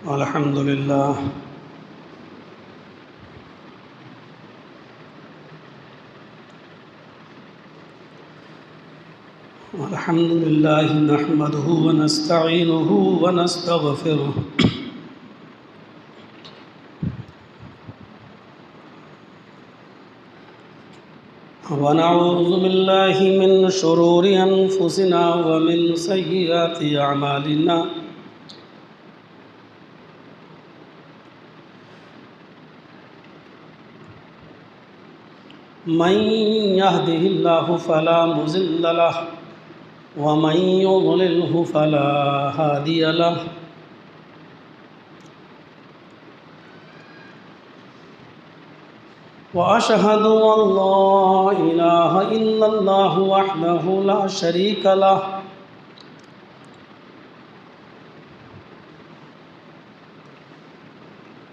الحمد لله نحمده ونستعينه ونستغفره ونعوذ بالله من شرور أنفسنا ومن سيئات أعمالنا من يهده الله فلا مضل له ومن يضلله فلا هادي له وأشهد أن لا إله إلا الله وحده لا شريك له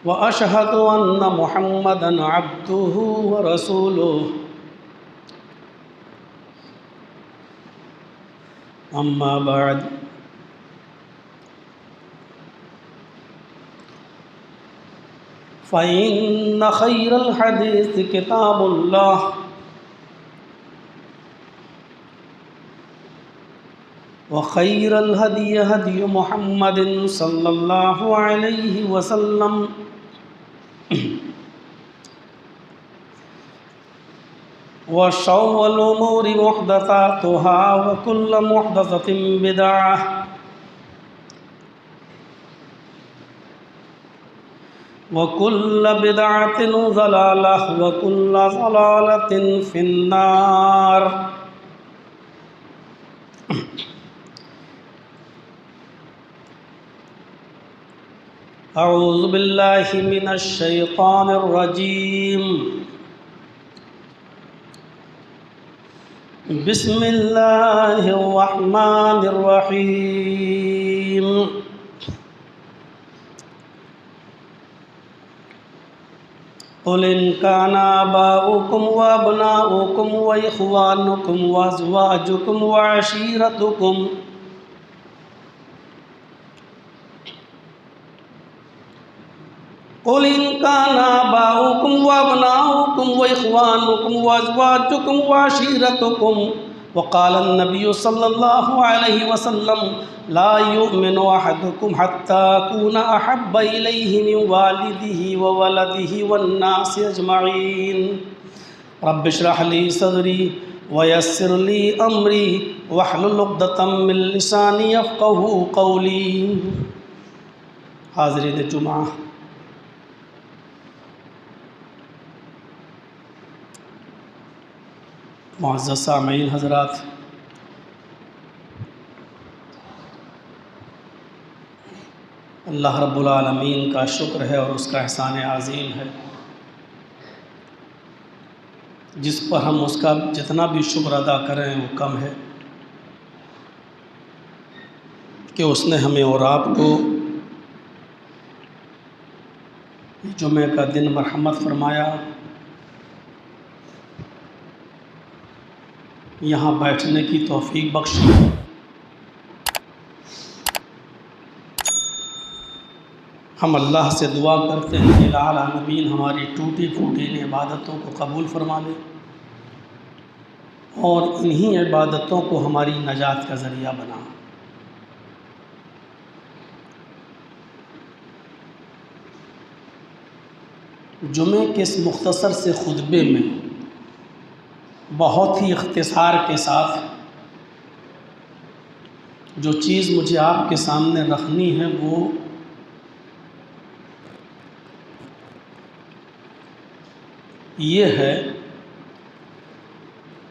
وأشهد أن محمدًا عبده ورسوله أما بعد فإن خير الحديث كتاب الله وخير الهدي هدي محمد صلى الله عليه وسلم وشر الأمور محدثاتها وكل محدثة بدعة وكل بدعة ضلالة وكل ضلالة في النار أعوذ بالله من الشيطان الرجيم بسم الله الرحمن الرحيم قل إن كان آباؤكم وأبناؤكم وإخوانكم وأزواجكم وعشيرتكم قل إن كان آباؤكم وأبناؤكم وإخوانكم وأزواجكم وعشيرتكم وقال النبي صلى الله عليه وسلم لا يؤمن أحدكم حتى أكون أحب إليه من والده وولده والناس أجمعين رب اشرح لي صدري ويسر لي أمري واحلل عقدة من لساني يفقهوا قولي حاضرین جمعہ، معزز سامعین حضرات، اللہ رب العالمین کا شکر ہے اور اس کا احسان عظیم ہے جس پر ہم اس کا جتنا بھی شکر ادا کریں وہ کم ہے کہ اس نے ہمیں اور آپ کو جمعہ کا دن مرحمت فرمایا، یہاں بیٹھنے کی توفیق بخشی۔ ہم اللہ سے دعا کرتے ہیں کہ العالمین ہماری ٹوٹی پھوٹی ان عبادتوں کو قبول فرما لے اور انہی عبادتوں کو ہماری نجات کا ذریعہ بنا۔ جمعے کے اس مختصر سے خطبے میں بہت ہی اختصار کے ساتھ جو چیز مجھے آپ کے سامنے رکھنی ہے وہ یہ ہے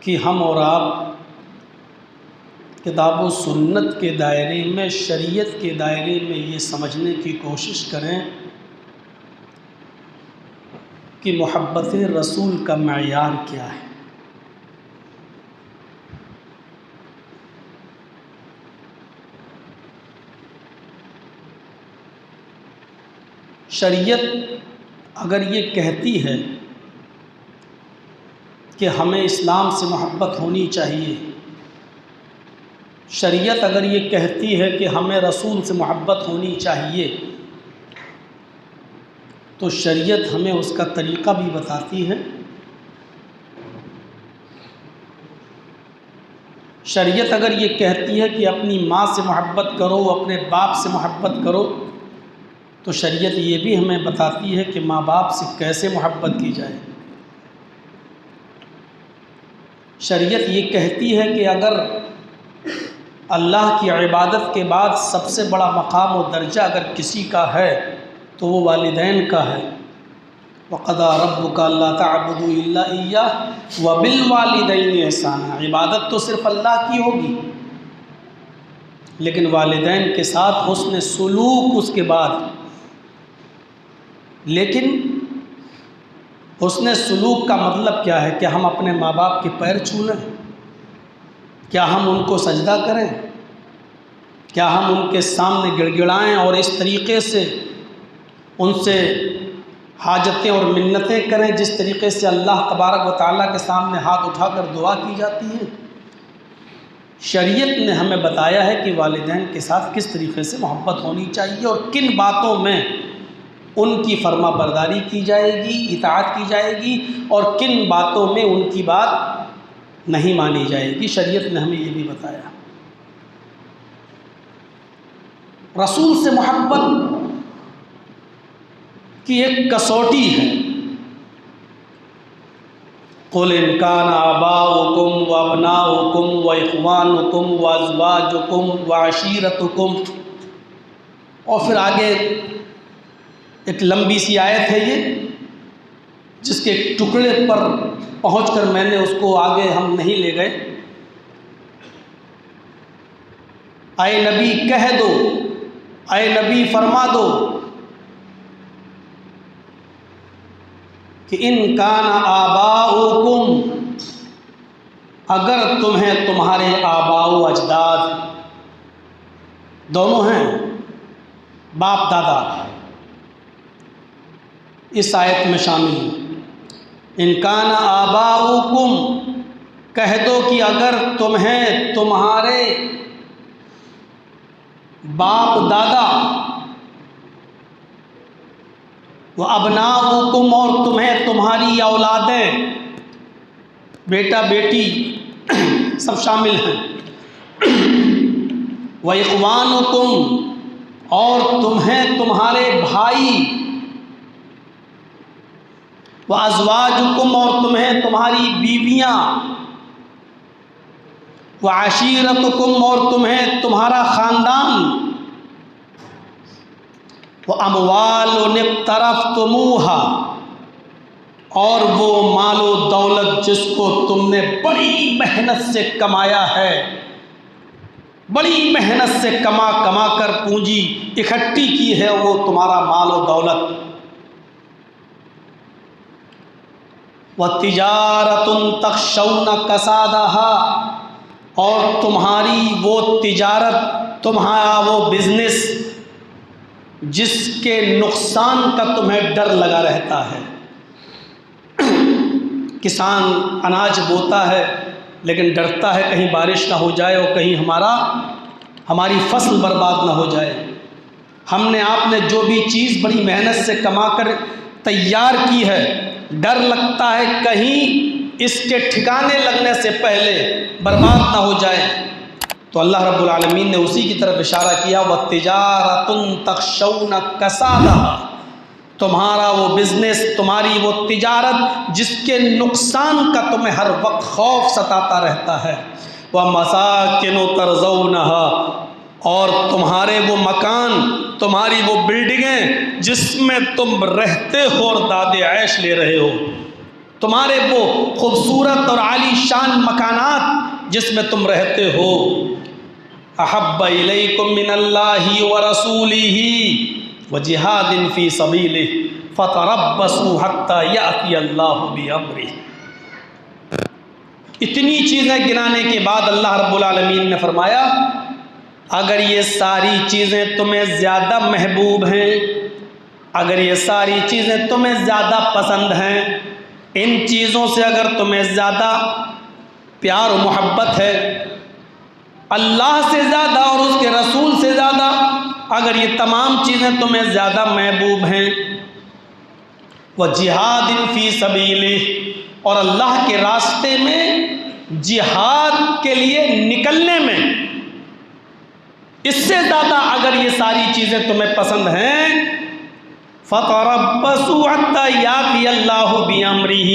کہ ہم اور آپ کتاب و سنت کے دائرے میں، شریعت کے دائرے میں یہ سمجھنے کی کوشش کریں کہ محبت رسول کا معیار کیا ہے۔ شریعت اگر یہ کہتی ہے کہ ہمیں اسلام سے محبت ہونی چاہیے، شریعت اگر یہ کہتی ہے کہ ہمیں رسول سے محبت ہونی چاہیے، تو شریعت ہمیں اس کا طریقہ بھی بتاتی ہے۔ شریعت اگر یہ کہتی ہے کہ اپنی ماں سے محبت کرو، اپنے باپ سے محبت کرو، تو شریعت یہ بھی ہمیں بتاتی ہے کہ ماں باپ سے کیسے محبت کی جائے۔ شریعت یہ کہتی ہے کہ اگر اللہ کی عبادت کے بعد سب سے بڑا مقام و درجہ اگر کسی کا ہے تو وہ والدین کا ہے۔ وَقَضَىٰ رَبُّكَ أَلَّا تَعْبُدُوا إِلَّا إِيَّاهُ وَبِالْوَالِدَيْنِ إِحْسَانًا۔ عبادت تو صرف اللہ کی ہوگی، لیکن والدین کے ساتھ حسن سلوک اس کے بعد۔ لیکن حسن سلوک کا مطلب کیا ہے؟ کیا ہم اپنے ماں باپ کے پیر چھو لیں؟ کیا ہم ان کو سجدہ کریں؟ کیا ہم ان کے سامنے گڑ گڑائیں اور اس طریقے سے ان سے حاجتیں اور منتیں کریں جس طریقے سے اللہ تبارک و تعالیٰ کے سامنے ہاتھ اٹھا کر دعا کی جاتی ہے؟ شریعت نے ہمیں بتایا ہے کہ والدین کے ساتھ کس طریقے سے محبت ہونی چاہیے اور کن باتوں میں ان کی فرما برداری کی جائے گی، اطاعت کی جائے گی، اور کن باتوں میں ان کی بات نہیں مانی جائے گی۔ شریعت نے ہمیں یہ بھی بتایا۔ رسول سے محبت کی ایک کسوٹی ہے۔ قُلْ إِنْ كَانَ آبَاؤُكُمْ وَأَبْنَاؤُكُمْ وَإِخْوَانُكُمْ وَأَزْوَاجُكُمْ وَعَشِيرَتُكُمْ، اور پھر آگے ایک لمبی سی آیت ہے یہ، جس کے ٹکڑے پر پہنچ کر میں نے اس کو آگے ہم نہیں لے گئے۔ اے نبی کہہ دو، اے نبی فرما دو کہ ان کان آباؤکم، اگر تمہیں تمہارے آباء و اجداد دونوں ہیں، باپ دادا اس آیت میں شامل ہیں۔ ان کان آباؤکم، کہہ دو کہ اگر تمہیں تمہارے باپ دادا، وَأَبْنَاؤُكُمْ، اور تمہیں تمہاری اولادیں، بیٹا بیٹی سب شامل ہیں، وَإِخْوَانُكُمْ، اور تمہیں تمہارے بھائی، وَأَزْوَاجُكُمْ، اور تمہیں تمہاری بیویاں، وَعَشِيرَتُكُمْ، اور تمہیں تمہارا خاندان، وَأَمْوَالٌ اقْتَرَفْتُمُوهَا، اور وہ مال و دولت جس کو تم نے بڑی محنت سے کمایا ہے، بڑی محنت سے کما کما کر پونجی اکٹھی کی ہے، وہ تمہارا مال و دولت۔ وَتِجَارَةٌ تَخْشَوْنَ كَسَادَهَا، اور تمہاری وہ تجارت، تمہارا وہ بزنس جس کے نقصان کا تمہیں ڈر لگا رہتا ہے۔ کسان اناج بوتا ہے لیکن ڈرتا ہے کہیں بارش نہ ہو جائے اور کہیں ہماری فصل برباد نہ ہو جائے۔ ہم نے آپ نے جو بھی چیز بڑی محنت سے کما کر تیار کی ہے، ڈر لگتا ہے کہیں اس کے ٹھکانے لگنے سے پہلے برباد نہ ہو جائے۔ تو اللہ رب العالمین نے اسی کی طرف اشارہ کیا، وَتِجَارَةٌ تَخْشَوْنَ كَسَادَهَا، تمہارا وہ بزنس، تمہاری وہ تجارت جس کے نقصان کا تمہیں ہر وقت خوف ستاتا رہتا ہے، وَمَسَاكِنُ تَرْضَوْنَهَا، اور تمہارے وہ مکان، تمہاری وہ بلڈنگیں جس میں تم رہتے ہو اور داد عیش لے رہے ہو، تمہارے وہ خوبصورت اور عالی شان مکانات جس میں تم رہتے ہو۔ احب الیکم من اللہ ورسولہ وجہاد فی سبیلہ فتربصوا حتی یأتی اللہ بامرہ۔ اتنی چیزیں گنانے کے بعد اللہ رب العالمین نے فرمایا، اگر یہ ساری چیزیں تمہیں زیادہ محبوب ہیں، اگر یہ ساری چیزیں تمہیں زیادہ پسند ہیں، ان چیزوں سے اگر تمہیں زیادہ پیار و محبت ہے، اللہ سے زیادہ اور اس کے رسول سے زیادہ اگر یہ تمام چیزیں تمہیں زیادہ محبوب ہیں، وجہاد فی سبیلہ، اور اللہ کے راستے میں جہاد کے لیے نکلنے میں، اس سے زیادہ اگر یہ ساری چیزیں تمہیں پسند ہیں، فَتَرَبَّصُوا حَتَّى يَأْتِيَ اللَّهُ بِأَمْرِهِ،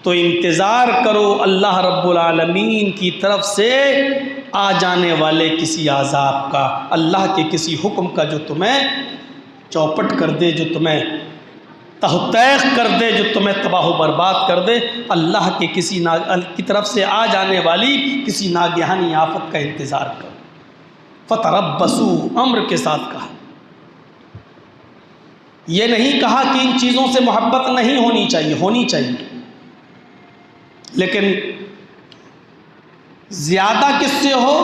تو انتظار کرو اللہ رب العالمین کی طرف سے آ جانے والے کسی عذاب کا، اللہ کے کسی حکم کا جو تمہیں چوپٹ کر دے، جو تمہیں تحقیق کر دے، جو تمہیں تباہ و برباد کر دے، اللہ کے کسی کی طرف سے آ جانے والی کسی ناگہانی آفت کا انتظار کرو۔ فتربصوا، امر کے ساتھ کہا، یہ نہیں کہا کہ ان چیزوں سے محبت نہیں ہونی چاہیے، ہونی چاہیے، لیکن زیادہ کس سے ہو؟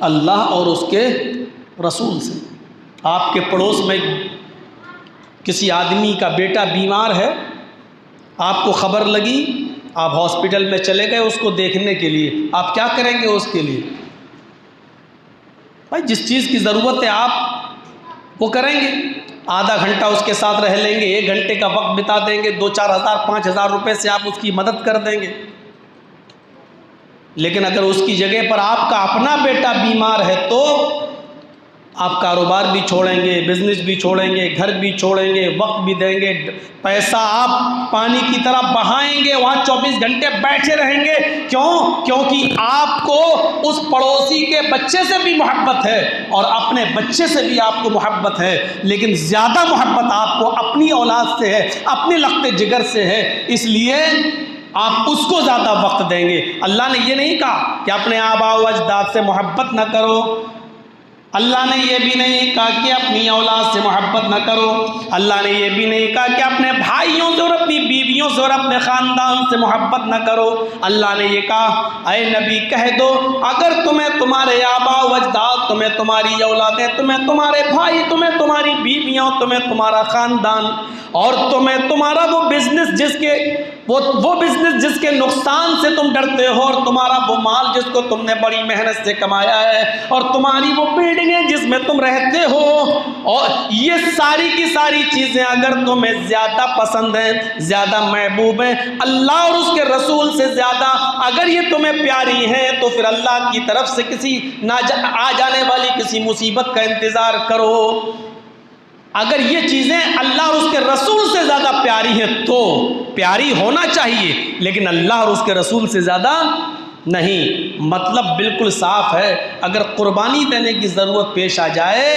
اللہ اور اس کے رسول سے۔ آپ کے پڑوس میں کسی آدمی کا بیٹا بیمار ہے، آپ کو خبر لگی، آپ ہاسپٹل میں چلے گئے اس کو دیکھنے کے لیے، آپ کیا کریں گے اس کے لیے؟ بھائی جس چیز کی ضرورت ہے آپ وہ کریں گے، آدھا گھنٹہ اس کے ساتھ رہ لیں گے، 1 گھنٹے کا وقت بتا دیں گے، 2-4 ہزار 5 ہزار روپے سے آپ اس کی مدد کر دیں گے۔ لیکن اگر اس کی جگہ پر آپ کا اپنا بیٹا بیمار ہے تو آپ کاروبار بھی چھوڑیں گے، بزنس بھی چھوڑیں گے، گھر بھی چھوڑیں گے، وقت بھی دیں گے، پیسہ آپ پانی کی طرح بہائیں گے، وہاں 24 گھنٹے بیٹھے رہیں گے۔ کیوں؟ کیونکہ آپ کو اس پڑوسی کے بچے سے بھی محبت ہے اور اپنے بچے سے بھی آپ کو محبت ہے، لیکن زیادہ محبت آپ کو اپنی اولاد سے ہے، اپنے لخت جگر سے ہے، اس لیے آپ اس کو زیادہ وقت دیں گے۔ اللہ نے یہ نہیں کہا کہ اپنے آباء و اجداد سے محبت نہ کرو، اللہ نے یہ بھی نہیں کہا کہ اپنی اولاد سے محبت نہ کرو، اللہ نے یہ بھی نہیں کہا کہ اپنے بھائیوں سے اور اپنی بیویوں سے اور اپنے خاندان سے محبت نہ کرو۔ اللہ نے یہ کہا اے نبی کہہ دو اگر تمہیں تمہارے آباء و اجداد، تمہیں تمہاری اولادیں، تمہیں تمہارے بھائی، تمہیں تمہاری بیویاں، تمہیں تمہارا خاندان اور تمہیں تمہارا وہ بزنس جس کے نقصان سے تم ڈرتے ہو، اور تمہارا وہ مال جس کو تم نے بڑی محنت سے کمایا ہے، اور تمہاری وہ بلڈنگیں جس میں تم رہتے ہو، اور یہ ساری کی ساری چیزیں اگر تمہیں زیادہ پسند ہیں، زیادہ محبوب ہیں، اللہ اور اس کے رسول سے زیادہ اگر یہ تمہیں پیاری ہیں، تو پھر اللہ کی طرف سے کسی آ جانے والی کسی مصیبت کا انتظار کرو۔ اگر یہ چیزیں اللہ اور اس کے رسول سے زیادہ پیاری ہیں تو پیاری ہونا چاہیے، لیکن اللہ اور اس کے رسول سے زیادہ نہیں۔ مطلب بالکل صاف ہے، اگر قربانی دینے کی ضرورت پیش آ جائے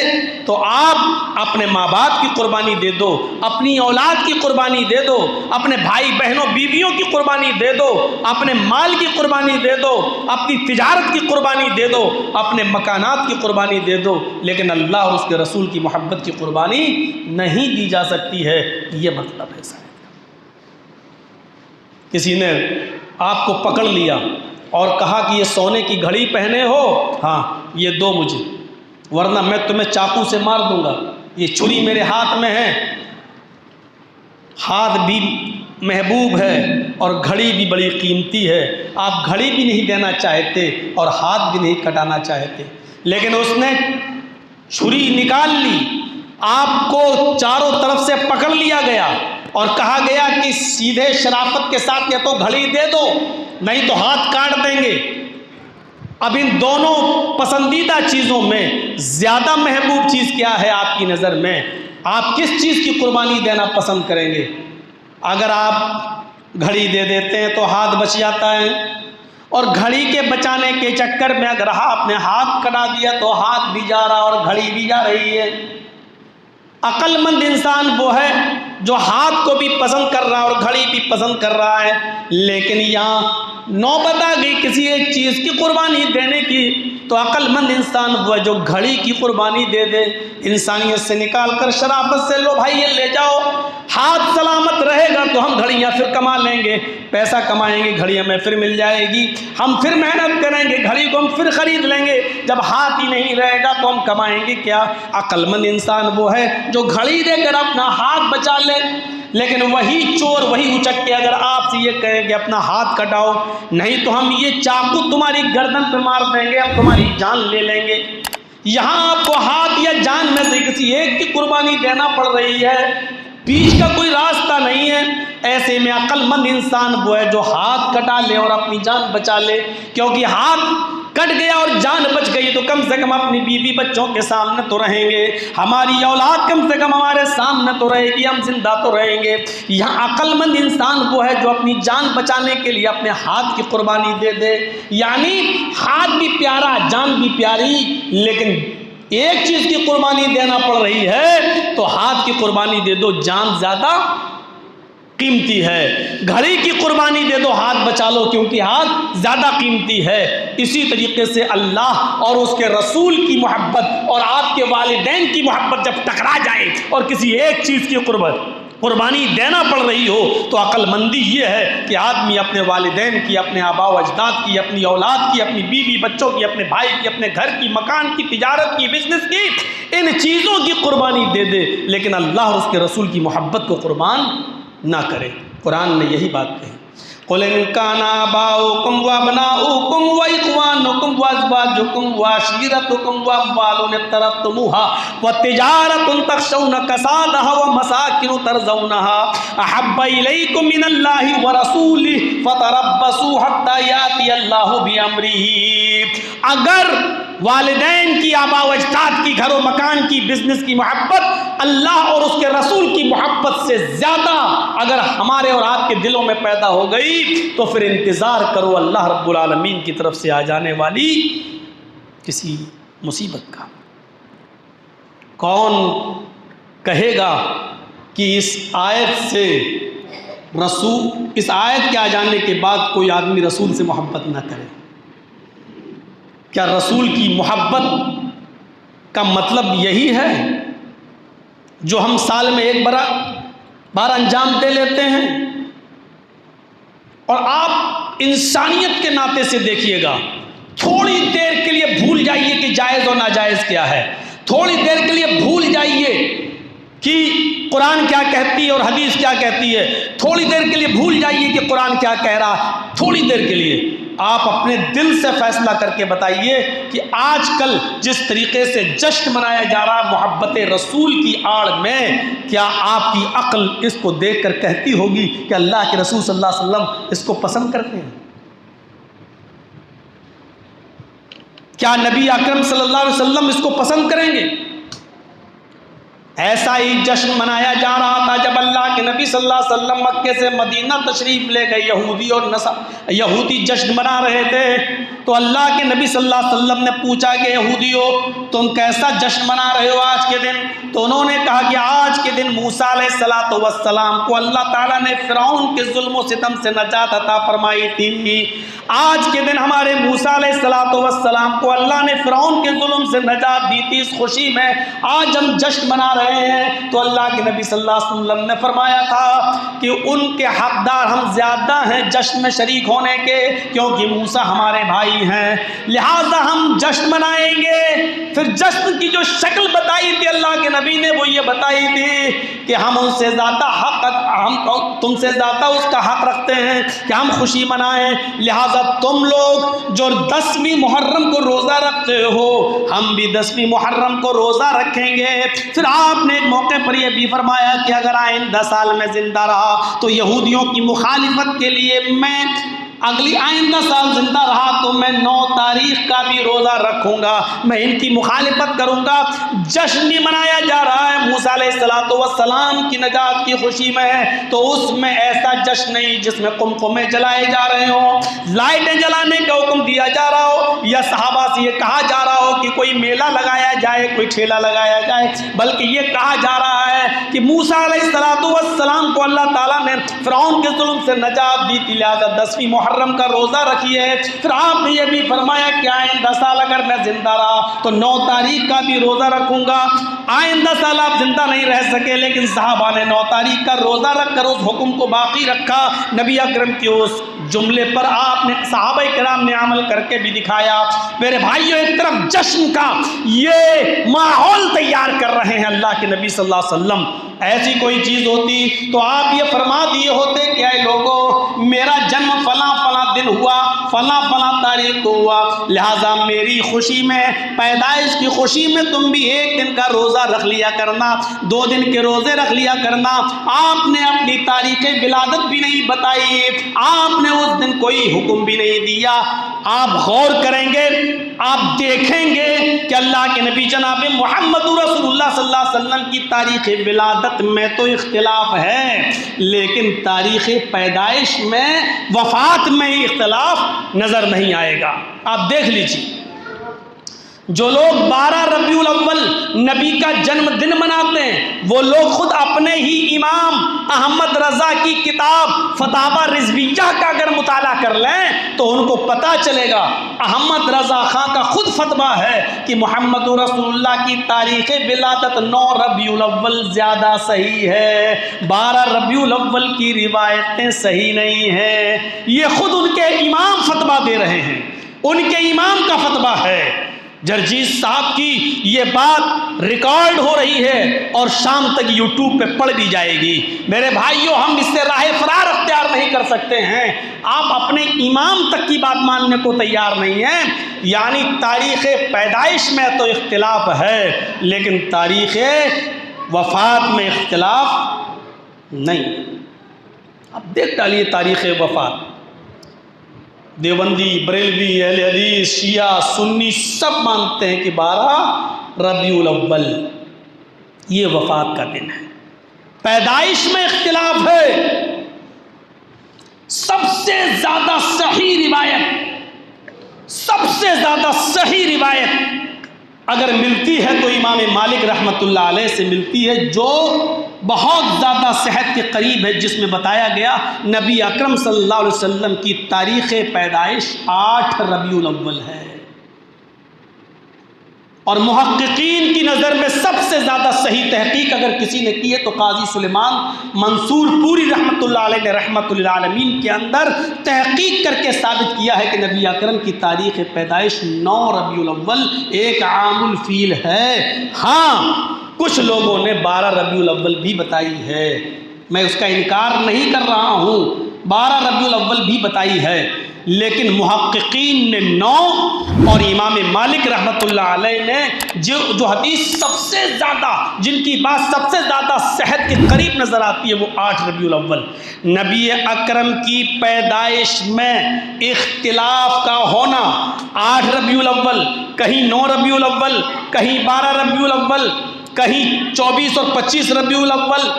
تو آپ اپنے ماں باپ کی قربانی دے دو، اپنی اولاد کی قربانی دے دو، اپنے بھائی بہنوں بیویوں کی قربانی دے دو، اپنے مال کی قربانی دے دو، اپنی تجارت کی قربانی دے دو، اپنے مکانات کی قربانی دے دو، لیکن اللہ اور اس کے رسول کی محبت کی قربانی نہیں دی جا سکتی ہے۔ یہ مطلب ہے۔ کسی نے آپ کو پکڑ لیا اور کہا کہ یہ سونے کی گھڑی پہنے ہو، ہاں یہ دو مجھے، ورنہ میں تمہیں چاقو سے مار دوں گا، یہ چھری میرے ہاتھ میں ہے۔ ہاتھ بھی محبوب ہے اور گھڑی بھی بڑی قیمتی ہے، آپ گھڑی بھی نہیں دینا چاہتے اور ہاتھ بھی نہیں کٹانا چاہتے، لیکن اس نے چھری نکال لی، آپ کو چاروں طرف سے پکڑ لیا گیا اور کہا گیا کہ سیدھے شرافت کے ساتھ یا تو گھڑی دے دو نہیں تو ہاتھ کاٹ دیں گے۔ اب ان دونوں پسندیدہ چیزوں میں زیادہ محبوب چیز کیا ہے آپ کی نظر میں؟ آپ کس چیز کی قربانی دینا پسند کریں گے؟ اگر آپ گھڑی دے دیتے ہیں تو ہاتھ بچ جاتا ہے، اور گھڑی کے بچانے کے چکر میں اگر آپ نے ہاتھ کٹا دیا تو ہاتھ بھی جا رہا اور گھڑی بھی جا رہی ہے۔ عقل مند انسان وہ ہے جو ہاتھ کو بھی پسند کر رہا ہے اور گھڑی بھی پسند کر رہا ہے، لیکن یہاں نوبت آ گئی کسی ایک چیز کی قربانی دینے کی تو عقل مند انسان وہ ہے جو گھڑی کی قربانی دے دے، انسانیت سے نکال کر شرافت سے لو بھائی یہ لے جاؤ، ہاتھ سلامت رہے گا تو ہم گھڑیاں پھر کما لیں گے، پیسہ کمائیں گے، گھڑی ہمیں پھر مل جائے گی، ہم پھر محنت کریں گے، گھڑی کو ہم پھر خرید لیں گے، جب ہاتھ ہی نہیں رہے گا تو ہم کمائیں گے کیا؟ عقل مند انسان وہ ہے جو گھڑی دے کر اپنا ہاتھ بچا لے، لیکن وہی چور وہی اچک کے اگر آپ سے یہ کہیں کہ اپنا ہاتھ کٹاؤ نہیں تو ہم یہ چاقو تمہاری گردن پہ مار دیں گے، اب تمہاری جان لے لیں گے، یہاں آپ کو ہاتھ یا جان میں سے کسی ایک کی قربانی دینا پڑ رہی ہے، بیچ کا کوئی راستہ نہیں ہے۔ ایسے میں عقل مند انسان وہ ہے جو ہاتھ کٹا لے اور اپنی جان بچا لے، کیونکہ ہاتھ کٹ گیا اور جان بچ گئی تو کم سے کم اپنی بیوی بچوں کے سامنے تو رہیں گے، ہماری اولاد کم سے کم ہمارے سامنے تو رہے گی، ہم زندہ تو رہیں گے۔ یہاں عقل مند انسان وہ ہے جو اپنی جان بچانے کے لیے اپنے ہاتھ کی قربانی دے دے، یعنی ہاتھ بھی پیارا جان بھی پیاری، لیکن ایک چیز کی قربانی دینا پڑ رہی ہے تو ہاتھ کی قربانی دے دو، جان زیادہ قیمتی ہے۔ گھڑی کی قربانی دے دو، ہاتھ بچا لو کیونکہ ہاتھ زیادہ قیمتی ہے۔ اسی طریقے سے اللہ اور اس کے رسول کی محبت اور آپ کے والدین کی محبت جب ٹکرا جائے اور کسی ایک چیز کی قربانی دینا پڑ رہی ہو تو عقل مندی یہ ہے کہ آدمی اپنے والدین کی، اپنے آباء و اجداد کی، اپنی اولاد کی، اپنی بیوی بچوں کی، اپنے بھائی کی، اپنے گھر کی، مکان کی، تجارت کی، بزنس کی، ان چیزوں کی قربانی دے دے، لیکن اللہ اور اس کے رسول کی محبت کو قربان نہ کرے۔ قرآن نے یہی بات کہی، قُلْ إِنْ كَانَ آبَاؤُكُمْ وَأَبْنَاؤُكُمْ وَإِخْوَانُكُمْ وَأَزْوَاجُكُمْ وَعَشِيرَتُكُمْ وَأَمْوَالٌ اقْتَرَفْتُمُوهَا وَتِجَارَةٌ تَخْشَوْنَ كَسَادَهَا وَمَسَاكِنُ تَرْضَوْنَهَا أَحَبَّ إِلَيْكُم مِّنَ اللَّهِ وَرَسُولِهِ فَتَرَبَّصُوا حَتَّىٰ يَأْتِيَ اللَّهُ بِأَمْرِهِ۔ اگر والدین کی، آباء و اجداد کی، گھر و مکان کی، بزنس کی محبت اللہ اور اس کے رسول کی محبت سے زیادہ اگر ہمارے اور آپ کے دلوں میں پیدا ہو گئی تو پھر انتظار کرو اللہ رب العالمین کی طرف سے آ جانے والی کسی مصیبت کا۔ کون کہے گا کہ اس آیت سے اس آیت کے آ جانے کے بعد کوئی آدمی رسول سے محبت نہ کرے؟ کیا رسول کی محبت کا مطلب یہی ہے جو ہم سال میں ایک بار انجام دے لیتے ہیں؟ اور آپ انسانیت کے ناطے سے دیکھیے گا، تھوڑی دیر کے لیے بھول جائیے کہ جائز اور ناجائز کیا ہے، تھوڑی دیر کے لیے بھول جائیے کہ قرآن کیا کہتی ہے اور حدیث کیا کہتی ہے، تھوڑی دیر کے لیے بھول جائیے کہ قرآن کیا کہہ رہا، تھوڑی دیر کے لیے آپ اپنے دل سے فیصلہ کر کے بتائیے کہ آج کل جس طریقے سے جشن منایا جا رہا محبت رسول کی آڑ میں، کیا آپ کی عقل اس کو دیکھ کر کہتی ہوگی کہ اللہ کے رسول صلی اللہ علیہ وسلم اس کو پسند کرتے ہیں؟ کیا نبی اکرم صلی اللہ علیہ وسلم اس کو پسند کریں گے؟ ایسا ہی جشن منایا جا رہا تھا جب اللہ کے نبی صلی اللہ علیہ وسلم مکے سے مدینہ تشریف لے گئے، یہودی جشن منا رہے تھے تو اللہ کے نبی صلی اللہ علیہ وسلم نے پوچھا کہ یہودیوں تم کیسا جشن منا رہے ہو آج کے دن؟ تو انہوں نے کہا کہ آج کے دن موسیٰ علیہ السلام کو اللہ تعالیٰ نے فرعون کے ظلم و ستم سے نجات عطا فرمائی تھی، آج کے دن ہمارے موسیٰ علیہ السلام کو اللہ نے فرعون کے ظلم سے نجات دی تھی، اس خوشی میں آج ہم جشن منا رہے ہیں۔ تو اللہ کے نبی صلی اللہ علیہ وسلم نے فرمایا تھا کہ ان کے حقدار ہم زیادہ ہیں جشن میں شریک ہونے کے، کیونکہ موسیٰ ہمارے بھائی ہیں، لہٰذا ہم جشن منائیں گے۔ پھر جشن کی جو شکل بتائی تھی اللہ کے نبی نے وہ یہ بتائی تھی کہ ہم ان سے زیادہ تم سے زیادہ اس کا حق رکھتے ہیں کہ ہم خوشی منائیں، لہٰذا تم لوگ جو 10ویں محرم کو روزہ رکھتے ہو ہم بھی 10ویں محرم کو روزہ رکھیں گے۔ پھر آپ نے ایک موقع پر یہ بھی فرمایا کہ اگر آئندہ سال میں زندہ رہا تو یہودیوں کی مخالفت کے لیے میں آئندہ سال زندہ رہا تو میں 9 تاریخ کا بھی روزہ رکھوں گا، میں ان کی مخالفت کروں گا۔ جشن بھی منایا جا رہا ہے موسیٰ علیہ السلام کی نجات کی خوشی میں، تو اس میں ایسا جشن نہیں جس میں قمقمے جلائے جا رہے ہوں، لائٹیں جلانے کا حکم دیا جا رہا ہو، یا صحابہ سے یہ کہا جا رہا ہو کہ کوئی میلہ لگایا جائے، کوئی ٹھیلا لگایا جائے، بلکہ یہ کہا جا رہا ہے کہ موسیٰ علیہ السلام کو اللہ تعالیٰ نے فرعون کے ظلم سے نجات دی تھی، لہذا 10ویں محرم کا روزہ رکھیے۔ پھر آپ نے یہ بھی فرمایا کہ آئندہ سال اگر میں زندہ رہا تو 9 تاریخ کا بھی روزہ رکھوں گا۔ آئندہ سال آپ زندہ نہیں رہ سکے لیکن صحابہ نے 9 تاریخ کا روزہ رکھ کر اس حکم کو باقی رکھا۔ نبی اکرم کے اس جملے پر آپ نے صحابہ کرام نے عمل کر کے بھی دکھایا۔ میرے بھائیوں، ایک طرف جشن کا یہ ماحول تیار کر رہے ہیں اللہ کے نبی صلی اللہ علیہ وسلم، ایسی کوئی چیز ہوتی تو آپ یہ فرما دیے ہوتے کہ اے لوگوں میرا جنم فلاں فلاں دن ہوا، فلاں فلاں تاریخ کو ہوا، لہٰذا میری خوشی میں، پیدائش کی خوشی میں تم بھی 1 دن کا روزہ رکھ لیا کرنا، 2 دن کے روزے رکھ لیا کرنا۔ آپ نے اپنی تاریخ ولادت بھی نہیں بتائی، آپ نے اس دن کوئی حکم بھی نہیں دیا۔ آپ غور کریں گے، آپ دیکھیں گے کہ اللہ کے نبی جناب محمد رسول اللہ صلی اللہ علیہ وسلم کی تاریخ ولادت میں تو اختلاف ہے، لیکن تاریخ پیدائش میں، وفات میں ہی اختلاف نظر نہیں آئے گا۔ آپ دیکھ لیجیے، جو لوگ 12 ربیع الاول نبی کا جنم دن مناتے ہیں، وہ لوگ خود اپنے ہی امام احمد رضا کی کتاب فتاوی رضویہ کا اگر مطالعہ کر لیں تو ان کو پتہ چلے گا، احمد رضا خان کا خود فتویٰ ہے کہ محمد رسول اللہ کی تاریخ ولادت 9 ربیع الاول زیادہ صحیح ہے، 12 ربیع الاول کی روایتیں صحیح نہیں ہیں۔ یہ خود ان کے امام فتویٰ دے رہے ہیں، ان کے امام کا فتویٰ ہے۔ جرجیز صاحب کی یہ بات ریکارڈ ہو رہی ہے اور شام تک یوٹیوب پہ پڑ بھی جائے گی۔ میرے بھائیوں، ہم اس سے راہ فرار اختیار نہیں کر سکتے ہیں۔ آپ اپنے امام تک کی بات ماننے کو تیار نہیں ہیں، یعنی تاریخ پیدائش میں تو اختلاف ہے لیکن تاریخ وفات میں اختلاف نہیں۔ اب دیکھ ڈالیے تاریخ وفات، دیوبندی، بریلوی، اہل حدیث، شیعہ، سنی سب مانتے ہیں کہ 12 ربیع الاول یہ وفات کا دن ہے۔ پیدائش میں اختلاف ہے۔ سب سے زیادہ صحیح روایت اگر ملتی ہے تو امام مالک رحمۃ اللہ علیہ سے ملتی ہے، جو بہت زیادہ صحت کے قریب ہے، جس میں بتایا گیا نبی اکرم صلی اللہ علیہ وسلم کی تاریخ پیدائش 8 ربیع الاول ہے۔ اور محققین کی نظر میں سب سے زیادہ صحیح تحقیق اگر کسی نے کی ہے تو قاضی سلیمان منصور پوری رحمۃ اللہ علیہ نے رحمۃ للعالمین کے اندر تحقیق کر کے ثابت کیا ہے کہ نبی اکرم کی تاریخ پیدائش 9 ربیع الاول ایک عام الفیل ہے۔ ہاں، کچھ لوگوں نے 12 ربیع الاول بھی بتائی ہے، میں اس کا انکار نہیں کر رہا ہوں، 12 ربیع الاول بھی بتائی ہے، لیکن محققین نے 9 اور امام مالک رحمۃ اللہ علیہ نے جو حدیث سب سے زیادہ، جن کی بات سب سے زیادہ صحت کے قریب نظر آتی ہے، وہ 8 ربیع الاول۔ نبی اکرم کی پیدائش میں اختلاف کا ہونا، 8 ربیع الاول، کہیں 9 ربیع الاول، کہیں 12 ربیع الاول، کہیں 24 اور 25 ربیع الاول،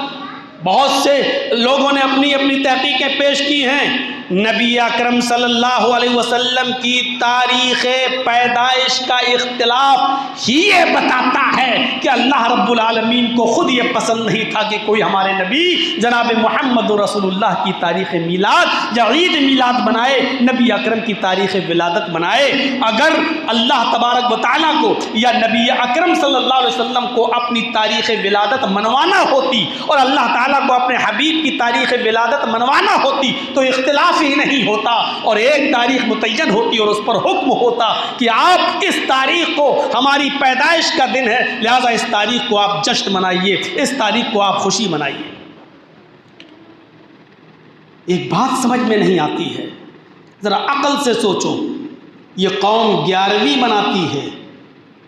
بہت سے لوگوں نے اپنی اپنی تحقیقیں پیش کی ہیں۔ نبی اکرم صلی اللہ علیہ وسلم کی تاریخ پیدائش کا اختلاف ہی یہ بتاتا ہے کہ اللہ رب العالمین کو خود یہ پسند نہیں تھا کہ کوئی ہمارے نبی جناب محمد رسول اللہ کی تاریخ میلاد یا عید میلاد بنائے، نبی اکرم کی تاریخ ولادت بنائے۔ اگر اللہ تبارک و تعالیٰ کو یا نبی اکرم صلی اللہ علیہ وسلم کو اپنی تاریخ ولادت منوانا ہوتی اور اللہ تعالیٰ کو اپنے حبیب کی تاریخ ولادت منوانا ہوتی تو اختلاف ہی نہیں ہوتا، اور ایک تاریخ متعین ہوتی اور اس پر حکم ہوتا کہ آپ اس تاریخ کو ہماری پیدائش کا دن ہے، لہذا اس تاریخ کو آپ جشن منائیے، اس تاریخ کو آپ خوشی منائیے۔ ایک بات سمجھ میں نہیں آتی ہے، ذرا عقل سے سوچو، یہ قوم 11ویں مناتی ہے،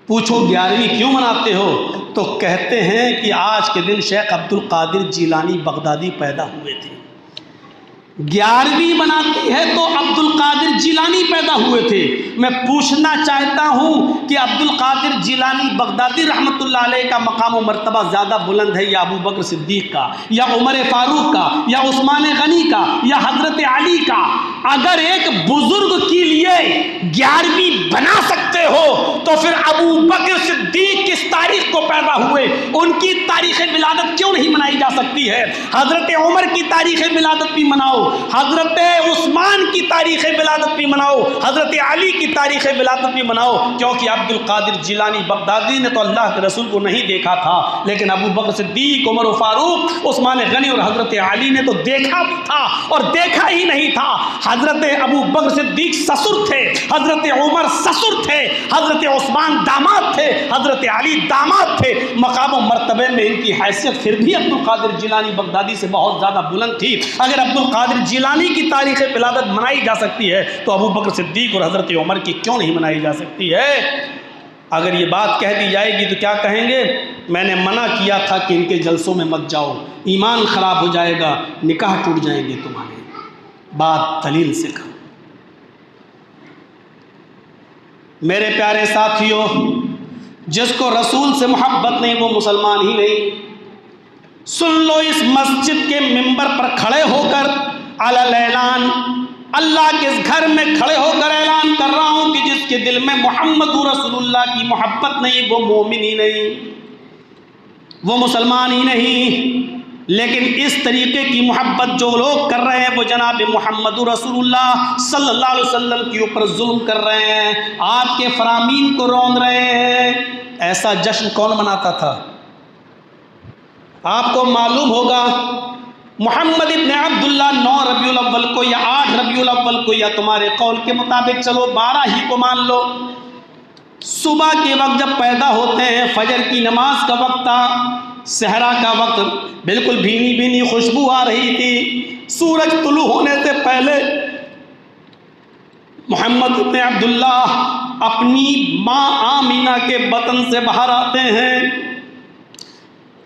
پوچھو 11ویں کیوں مناتے ہو تو کہتے ہیں کہ آج کے دن شیخ عبد القادر جیلانی بغدادی پیدا ہوئے تھے۔ 11ویں مناتی ہے تو عبد القادر جیلانی پیدا ہوئے تھے۔ میں پوچھنا چاہتا ہوں کہ عبد القادر جیلانی بغدادی رحمۃ اللہ علیہ کا مقام و مرتبہ زیادہ بلند ہے یا ابو بکر صدیق کا یا عمر فاروق کا یا عثمان غنی کا یا حضرت علی کا؟ اگر ایک بزرگ کے لیے 11ویں بنا سکتے ہو تو پھر ابو بکر صدیق کس تاریخ کو پیدا ہوئے، ان کی تاریخ ولادت کیوں نہیں منائی جا سکتی ہے؟ حضرت عمر کی تاریخ ولادت بھی مناؤ، حضرت عثمان کی تاریخ ولادت بھی مناؤ، حضرت علی کی تاریخ ولادت بھی مناؤ، کیونکہ عبد القادر جیلانی بغدادی نے تو اللہ کے رسول کو نہیں دیکھا تھا، لیکن ابو بکر صدیق، عمر فاروق، عثمان غنی اور حضرت علی نے تو دیکھا بھی تھا اور دیکھا ہی نہیں تھا۔ حضرت ابو بکر صدیق سسر تھے، حضرت عمر سسر تھے، حضرت عثمان داماد تھے، حضرت علی داماد تھے، مقام و مرتبے میں ان کی حیثیت پھر بھی عبد القادر جیلانی بغدادی سے بہت زیادہ بلند تھی۔ اگر عبد القادر جیلانی کی تاریخ ولادت منائی جا سکتی ہے تو ابو بکر صدیق اور حضرت عمر کی کیوں نہیں منائی جا سکتی ہے؟ اگر یہ بات کہہ دی جائے گی تو کیا کہیں گے؟ میں نے منع کیا تھا کہ ان کے جلسوں میں مت جاؤ، ایمان خراب ہو جائے گا، نکاح ٹوٹ جائیں گے تمہارے۔ بات دلیل سے کہو۔ میرے پیارے ساتھیوں، جس کو رسول سے محبت نہیں وہ مسلمان ہی نہیں۔ سن لو، اس مسجد کے منبر پر کھڑے ہو کر علی الاعلان، اللہ کے اس گھر میں کھڑے ہو کر اعلان کر رہا ہوں کہ جس کے دل میں محمد رسول اللہ کی محبت نہیں وہ مومن ہی نہیں، وہ مسلمان ہی نہیں۔ لیکن اس طریقے کی محبت جو لوگ کر رہے ہیں وہ جناب محمد رسول اللہ صلی اللہ علیہ وسلم کے اوپر ظلم کر رہے ہیں، آپ کے فرامین کو روند رہے ہیں۔ ایسا جشن کون مناتا تھا؟ آپ کو معلوم ہوگا، محمد ابن عبداللہ 9 ربیع الاول کو یا 8 ربیع الاول کو، یا تمہارے قول کے مطابق چلو 12 ہی کو مان لو، صبح کے وقت جب پیدا ہوتے ہیں، فجر کی نماز کا وقت تھا، صحرا کا وقت، بالکل بھینی بھینی خوشبو آ رہی تھی۔ سورج طلوع ہونے سے پہلے محمد ابن عبداللہ اپنی ماں آمینہ کے بطن سے باہر آتے ہیں۔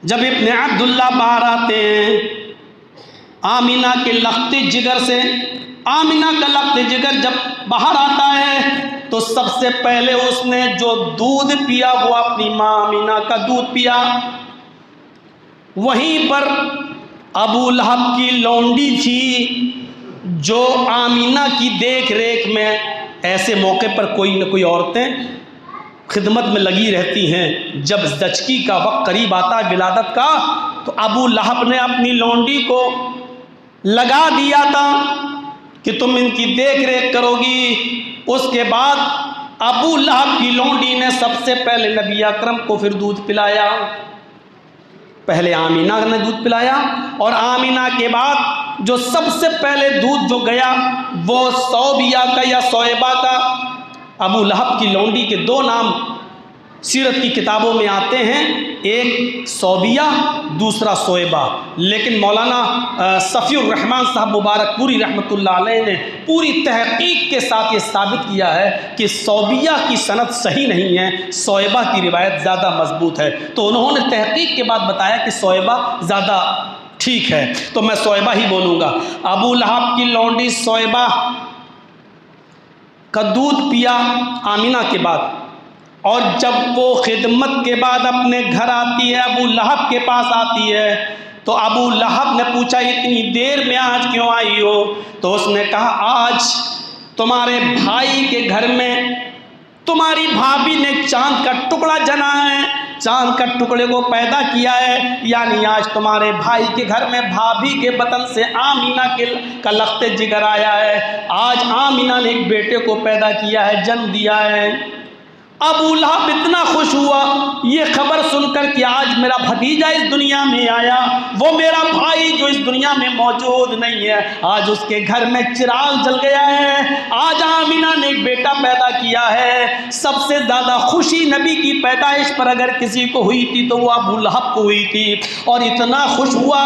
جب ابن عبداللہ باہر آتے ہیں، آمینہ کے لخت جگر سے، آمینہ کا لخت جگر جب باہر آتا ہے تو سب سے پہلے اس نے جو دودھ پیا وہ اپنی ماں آمینہ کا دودھ پیا۔ وہیں پر ابو لہب کی لونڈی تھی جو آمینہ کی دیکھ ریکھ میں، ایسے موقع پر کوئی نہ کوئی عورتیں خدمت میں لگی رہتی ہیں۔ جب زچگی کا وقت قریب آتا ہے ولادت کا، تو ابو لہب نے اپنی لونڈی کو لگا دیا تھا کہ تم ان کی دیکھ ریکھ کرو گی۔ اس کے بعد ابو لہب کی لونڈی نے سب سے پہلے نبی اکرم کو پھر دودھ پلایا۔ پہلے آمینہ نے دودھ پلایا، اور آمینہ کے بعد جو سب سے پہلے دودھ جو گیا وہ صوبیہ کا یا صویبہ کا۔ ابو لہب کی لونڈی کے 2 نام سیرت کی کتابوں میں آتے ہیں، ایک صوبیہ، دوسرا صویبہ۔ لیکن مولانا صفی الرحمن صاحب مبارک پوری رحمۃ اللہ علیہ نے پوری تحقیق کے ساتھ یہ ثابت کیا ہے کہ صوبیہ کی سند صحیح نہیں ہے، صویبہ کی روایت زیادہ مضبوط ہے۔ تو انہوں نے تحقیق کے بعد بتایا کہ صویبہ زیادہ ٹھیک ہے، تو میں صویبہ ہی بولوں گا۔ ابو لہب کی لونڈی صویبہ کا دودھ پیا آمینہ کے بعد، اور جب وہ خدمت کے بعد اپنے گھر آتی ہے، ابو لہب کے پاس آتی ہے، تو ابو لہب نے پوچھا اتنی دیر میں آج کیوں آئی ہو؟ تو اس نے کہا آج تمہارے بھائی کے گھر میں تمہاری بھابھی نے چاند کا ٹکڑا جنا ہے، چاند کا ٹکڑے کو پیدا کیا ہے، یعنی آج تمہارے بھائی کے گھر میں بھابھی کے بطن سے آمینہ کا لخت جگر آیا ہے، آج آمینہ نے ایک بیٹے کو پیدا کیا ہے، جنم دیا ہے۔ ابو لہب اتنا خوش ہوا یہ خبر سن کر کہ آج میرا بھتیجا اس دنیا میں آیا، وہ میرا بھائی جو اس دنیا میں موجود نہیں ہے، آج اس کے گھر میں چراغ جل گیا ہے، آج آمینہ نے ایک بیٹا پیدا کیا ہے۔ سب سے زیادہ خوشی نبی کی پیدائش پر اگر کسی کو ہوئی تھی تو وہ ابو لہب کو ہوئی تھی، اور اتنا خوش ہوا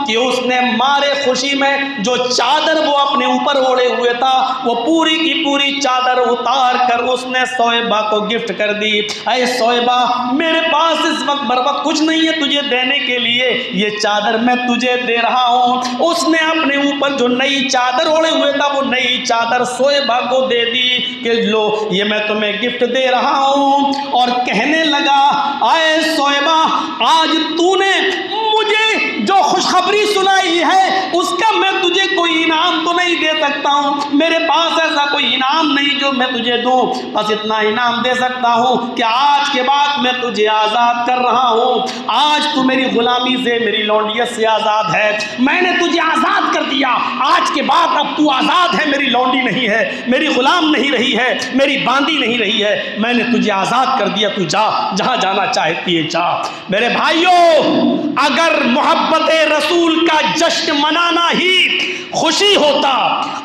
کہ اس نے مارے خوشی میں جو چادر وہ اپنے اوپر اوڑے ہوئے تھا وہ پوری کی پوری چادر اتار کر اس نے صویبہ کو گفٹ کر دی۔ اے صویبہ، میرے پاس اس وقت بر وقت کچھ نہیں ہے تجھے دینے کے لیے، یہ چادر میں تجھے دے رہا ہوں۔ اس نے اپنے اوپر جو نئی چادر اوڑے ہوئے تھا وہ نئی چادر صویبہ کو دے دی کہ لو یہ میں تمہیں گفٹ دے رہا ہوں، اور کہنے لگا اے صویبہ، آج تو نے مجھے جو خوشخبری سنائی ہے اس کا میں تجھے کوئی انعام تو نہیں دے سکتا ہوں، میرے پاس ایسا کوئی انعام نہیں جو میں تجھے دوں، بس اتنا انعام دے سکتا ہوں کہ آج کے بعد میں تجھے آزاد کر رہا ہوں، آج تو میری غلامی سے، میری لونڈیت سے آزاد ہے، میں نے تجھے آزاد کر دیا، آج کے بعد اب تو آزاد ہے، میری لونڈی نہیں ہے، میری غلام نہیں رہی ہے، میری باندی نہیں رہی ہے، میں نے تجھے آزاد کر دیا، تو جا جہاں جانا چاہتی ہے جا۔ میرے بھائیوں، اگر محبت رسول کا جشن منانا ہی خوشی ہوتا،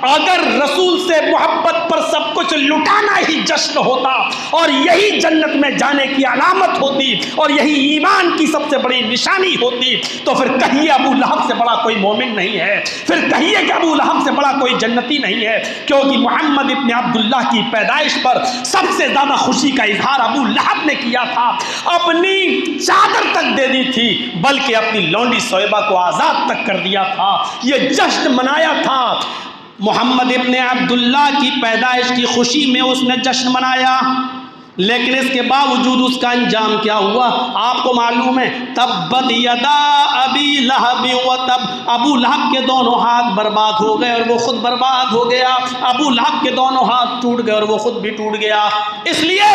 اگر رسول سے محبت پر سب کچھ لٹانا ہی جشن ہوتا اور یہی جنت میں جانے کی علامت ہوتی اور یہی ایمان کی سب سے بڑی نشانی ہوتی، تو پھر کہیے ابو لہب سے بڑا کوئی مومن نہیں ہے، پھر کہیے کہ ابو لہب سے بڑا کوئی جنتی نہیں ہے، کیونکہ محمد ابن عبداللہ کی پیدائش پر سب سے زیادہ خوشی کا اظہار ابو لہب نے کیا تھا، اپنی چادر تک دے دی تھی، بلکہ اپنی لونڈی صہیبہ کو آزاد تک کر دیا تھا، یہ جشن منایا تھا۔ محمد ابن عبداللہ کی پیدائش کی خوشی میں اس نے جشن منایا، لیکن اس کے باوجود اس کا انجام کیا ہوا آپ کو معلوم ہے، تبت یدا ابی لہب و تب، ابو لہب کے دونوں ہاتھ برباد ہو گئے اور وہ خود برباد ہو گیا، ابو لہب کے دونوں ہاتھ ٹوٹ گئے اور وہ خود بھی ٹوٹ گیا، اس لیے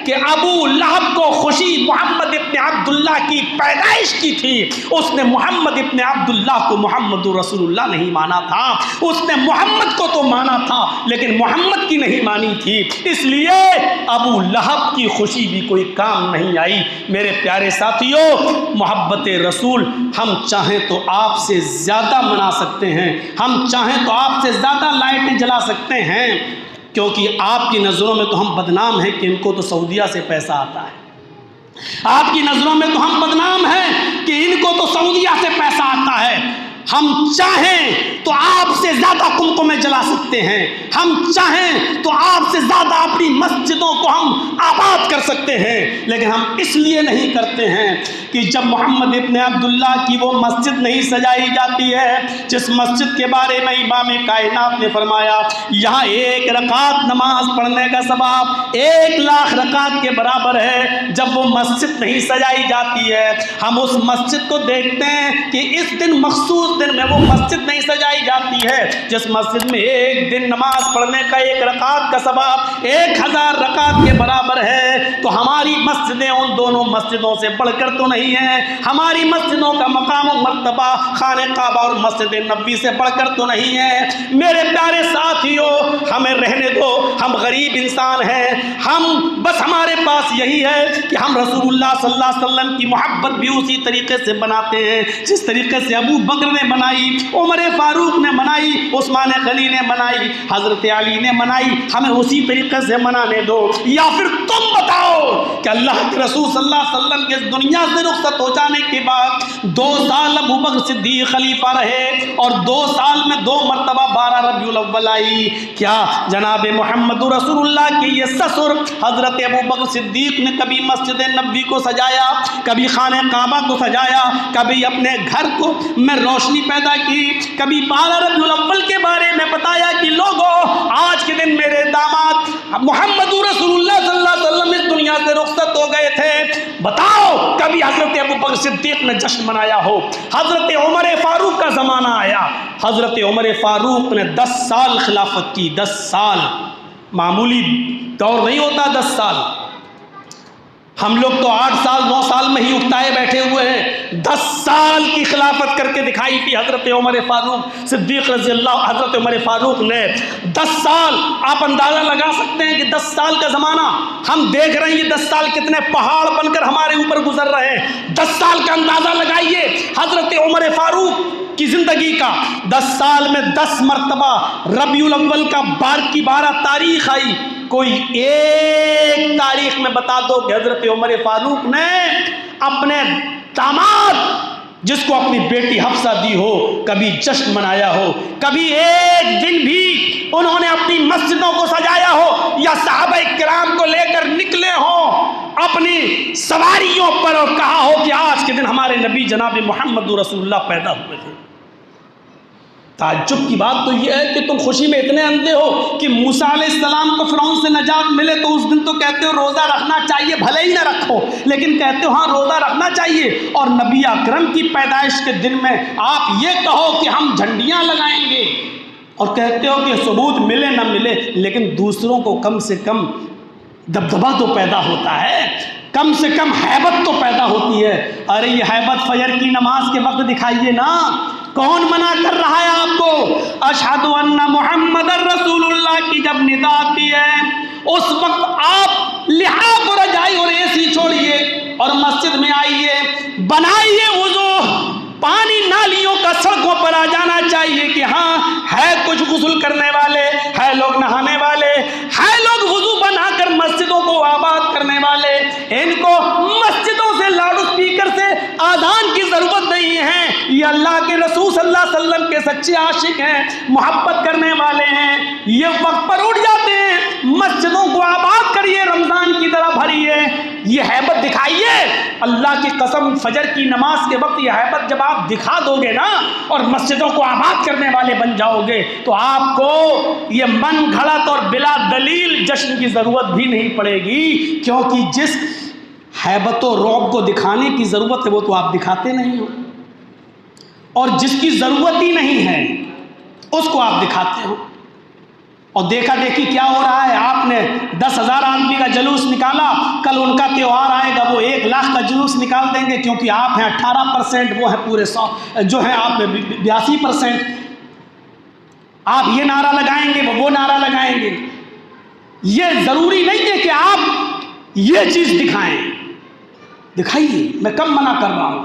کہ ابو لہب کو خوشی محمد ابن عبداللہ کی پیدائش کی تھی، اس نے محمد ابن عبداللہ کو محمد رسول اللہ نہیں مانا تھا، اس نے محمد کو تو مانا تھا لیکن محمد کی نہیں مانی تھی، اس لیے ابو لہب کی خوشی بھی کوئی کام نہیں آئی۔ میرے پیارے ساتھیوں، محبت رسول ہم چاہیں تو آپ سے زیادہ منا سکتے ہیں، ہم چاہیں تو آپ سے زیادہ لائٹیں جلا سکتے ہیں، کیونکہ آپ کی نظروں میں تو ہم بدنام ہیں کہ ان کو تو سعودیہ سے پیسہ آتا ہے، آپ کی نظروں میں تو ہم بدنام ہیں کہ ان کو تو سعودیہ سے پیسہ آتا ہے، ہم چاہیں تو آپ سے زیادہ قمقمے جلا سکتے ہیں، ہم چاہیں تو آپ سے زیادہ اپنی مسجدوں کو ہم آباد کر سکتے ہیں، لیکن ہم اس لیے نہیں کرتے ہیں کہ جب محمد ابن عبداللہ کی وہ مسجد نہیں سجائی جاتی ہے جس مسجد کے بارے میں امام کائنات نے فرمایا یہاں 1 رکعت نماز پڑھنے کا ثواب 1,00,000 رکعت کے برابر ہے، جب وہ مسجد نہیں سجائی جاتی ہے ہم اس مسجد کو دیکھتے ہیں کہ اس دن مخصوص دن میں وہ مسجد نہیں سجائی جاتی ہے جس مسجد میں 1 دن نماز پڑھنے کا 1 رکعت کا ثواب 1000 رکعت کے برابر ہے، تو ہماری مسجدیں ان دونوں مسجدوں سے بڑھ کر تو نہیں ہیں، ہماری مسجدوں کا مقام و مرتبہ خانہ کعبہ اور مسجد نبوی سے بڑھ کر تو نہیں ہے۔ میرے پیارے ساتھیوں، ہمیں رہنے دو، ہم غریب انسان ہیں، ہم بس ہمارے پاس یہی ہے کہ ہم رسول اللہ صلی اللہ علیہ وسلم کی محبت بھی اسی طریقے سے بناتے ہیں جس طریقے سے ابو بکر نے بنائی، عمر فاروق نے بنائی، عثمان غنی نے بنائی، حضرت علی نے بنائی، ہمیں اسی طریقے سے منانے دو۔ یا پھر تم بتاؤ کہ اللہ کے رسول صلی اللہ علیہ وسلم کے دنیا سے رخصت ہو جانے کے بعد 2 سال ابو بکر صدیق خلیفہ رہے اور 2 سال میں 2 مرتبہ 12 ربیع الاول آئی، کیا جناب محمد رسول اللہ کے یہ سسر حضرت ابو بکر صدیق نے کبھی مسجد نبوی کو سجایا، کبھی خانہ کعبہ کو سجایا، کبھی اپنے گھر کو میں روشنی پیدا کی، کبھی 12 ربیع الاول کے بارے میں بتایا کہ لوگوں آج کے دن میرے داماد محمد رسول اللہ صلی اللہ علیہ وسلم اس دنیا سے رخصت ہو گئے تھے؟ بتاؤ کبھی حضرت ابو بکر صدیق نے جشن منایا ہو؟ حضرت عمر فاروق کا زمانہ آیا، حضرت عمر فاروق نے 10 سال خلافت کی، 10 سال، معمولی دور نہیں ہوتا 10 سال، ہم لوگ تو 8 سال 9 سال میں ہی اکتائے بیٹھے ہوئے ہیں، 10 سال کی خلافت کر کے دکھائی تھی حضرت عمر فاروق صدیق رضی اللہ، حضرت عمر فاروق نے 10 سال، آپ اندازہ لگا سکتے ہیں کہ 10 سال کا زمانہ ہم دیکھ رہے ہیں، یہ 10 سال کتنے پہاڑ بن کر ہمارے اوپر گزر رہے ہیں، 10 سال کا اندازہ لگائیے حضرت عمر فاروق کی زندگی کا، 10 سال میں 10 مرتبہ ربیع الاول کا 12 تاریخ آئی، کوئی ایک تاریخ میں بتا دو کہ حضرت عمر فاروق نے اپنے داماد جس کو اپنی بیٹی حفصہ دی ہو کبھی جشن منایا ہو، کبھی ایک دن بھی انہوں نے اپنی مسجدوں کو سجایا ہو یا صحابہ کرام کو لے کر نکلے ہوں اپنی سواریوں پر اور کہا ہو کہ آج کے دن ہمارے نبی جناب محمد رسول اللہ پیدا ہوئے تھے؟ تعجب کی بات تو یہ ہے کہ تم خوشی میں اتنے اندھے ہو کہ موسیٰ علیہ السلام کو فرعون سے نجات ملے تو اس دن تو کہتے ہو روزہ رکھنا چاہیے، بھلے ہی نہ رکھو لیکن کہتے ہو ہاں روزہ رکھنا چاہیے، اور نبی اکرم کی پیدائش کے دن میں آپ یہ کہو کہ ہم جھنڈیاں لگائیں گے اور کہتے ہو کہ ثبوت ملے نہ ملے لیکن دوسروں کو کم سے کم دبدبہ تو پیدا ہوتا ہے، کم سے کم حیبت تو پیدا ہوتی ہے۔ ارے یہ حیبت فجر کی نماز کے وقت دکھائیے نا، کون منع کر رہا ہے آپ کو؟ اشہد ان محمد رسول اللہ کی جب ندا آتی ہے اس وقت آپ لحاف اور رجائی اور اے سی چھوڑیے اور مسجد میں آئیے، بنائیے وضو، پانی نالیوں کا سڑکوں پر آ جانا چاہیے کہ ہاں ہے کچھ غسل کرنے والے، ہے لوگ نہانے والے، ہے لوگ ان کو مسجدوں سے لاؤڈ اسپیکر سے آذان کی ضرورت نہیں ہے. یہ اللہ کے رسول صلی اللہ علیہ وسلم کے سچے عاشق ہیں, محبت کرنے والے ہیں. یہ وقت پر اٹھ جاتے ہیں, مسجدوں کو آباد کریے, رمضان کی طرح بھریے, یہ ہیبت دکھائیے. اللہ کی قسم فجر کی نماز کے وقت یہ ہیبت جب آپ دکھا دو گے نا اور مسجدوں کو آباد کرنے والے بن جاؤ گے تو آپ کو یہ من گھڑت اور بلا دلیل جشن کی ضرورت بھی نہیں پڑے گی, کیونکہ جس ہیبت و رعب کو دکھانے کی ضرورت ہے وہ تو آپ دکھاتے نہیں ہو, اور جس کی ضرورت ہی نہیں ہے اس کو آپ دکھاتے ہو. اور دیکھا دیکھی کیا ہو رہا ہے, آپ نے 10,000 آدمی کا جلوس نکالا, کل ان کا تہوار آئے گا وہ 1,00,000 کا جلوس نکال دیں گے, کیونکہ آپ ہیں 18%, وہ ہیں پورے 100 جو ہیں آپ 82%. آپ یہ نعرہ لگائیں گے وہ نعرہ لگائیں گے. یہ ضروری نہیں ہے کہ آپ یہ چیز دکھائیں, دکھائیے, میں کم منع کر رہا ہوں.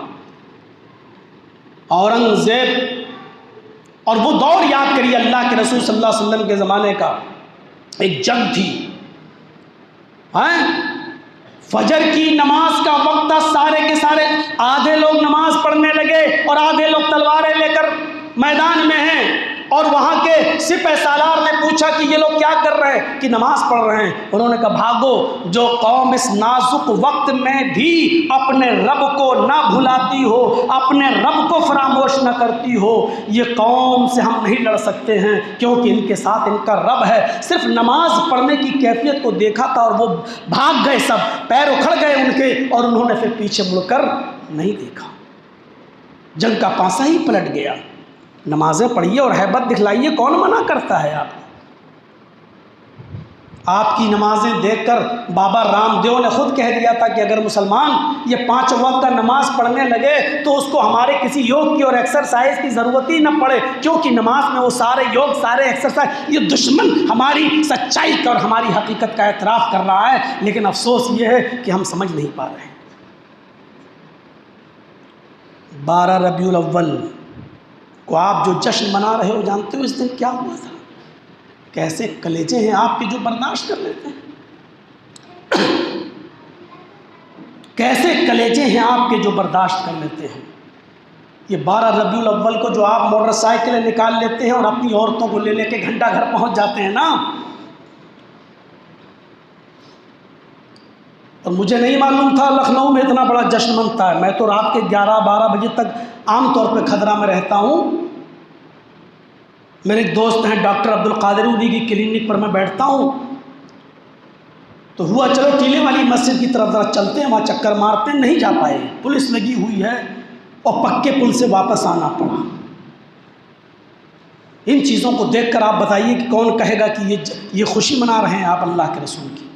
اورنگزیب اور وہ دور یاد کریے اللہ کے رسول صلی اللہ علیہ وسلم کے زمانے کا, ایک جنگ تھی, فجر کی نماز کا وقت تھا, سارے کے سارے آدھے لوگ نماز پڑھنے لگے اور آدھے لوگ تلواریں لے کر میدان میں ہیں, اور وہاں کے سپہ سالار نے پوچھا کہ یہ لوگ کیا کر رہے ہیں, کہ نماز پڑھ رہے ہیں. انہوں نے کہا بھاگو, جو قوم اس نازک وقت میں بھی اپنے رب کو نہ بھلاتی ہو, اپنے رب کو فراموش نہ کرتی ہو, یہ قوم سے ہم نہیں لڑ سکتے ہیں, کیونکہ ان کے ساتھ ان کا رب ہے. صرف نماز پڑھنے کی کیفیت کو دیکھا تھا اور وہ بھاگ گئے, سب پیر اکھڑ گئے ان کے, اور انہوں نے پھر پیچھے مڑ کر نہیں دیکھا. جنگ کا پانسا ہی پلٹ گیا. نمازیں پڑھیے اور ہیبت دکھلائیے, کون منع کرتا ہے آپ کو؟ آپ کی نمازیں دیکھ کر بابا رام دیو نے خود کہہ دیا تھا کہ اگر مسلمان یہ 5 وقت کا نماز پڑھنے لگے تو اس کو ہمارے کسی یوگ کی اور ایکسرسائز کی ضرورت ہی نہ پڑے, کیونکہ نماز میں وہ سارے یوگ, سارے ایکسرسائز, یہ دشمن ہماری سچائی کا اور ہماری حقیقت کا اعتراف کر رہا ہے. لیکن افسوس یہ ہے کہ ہم سمجھ نہیں پا رہے ہیں. 12 ربیع الاول کو آپ جو جشن منا رہے ہو, جانتے ہو اس دن کیا ہوا تھا؟ کیسے کلیجے ہیں آپ کے جو برداشت کر لیتے ہیں, کیسے کلیجے ہیں آپ کے جو برداشت کر لیتے ہیں. یہ 12 ربیع الاول کو جو آپ موٹر سائیکلیں نکال لیتے ہیں اور اپنی عورتوں کو لے لے کے گھنٹہ گھر پہنچ جاتے ہیں نا, اور مجھے نہیں معلوم تھا لکھنؤ میں اتنا بڑا جشن منتا ہے. میں تو رات کے 11-12 بجے تک عام طور پہ کھدرا میں رہتا ہوں. میرے ایک دوست ہیں ڈاکٹر عبد القادر, انہی کی کلینک پر میں بیٹھتا ہوں. تو ہوا چلو ٹیلے والی مسجد کی طرف ذرا چلتے ہیں, وہاں چکر مارتے ہیں, نہیں جا پائے, پولیس لگی ہوئی ہے اور پکے پل سے واپس آنا پڑا. ان چیزوں کو دیکھ کر آپ بتائیے کہ کون کہے گا کہ یہ خوشی منا رہے ہیں آپ اللہ کے رسول کی.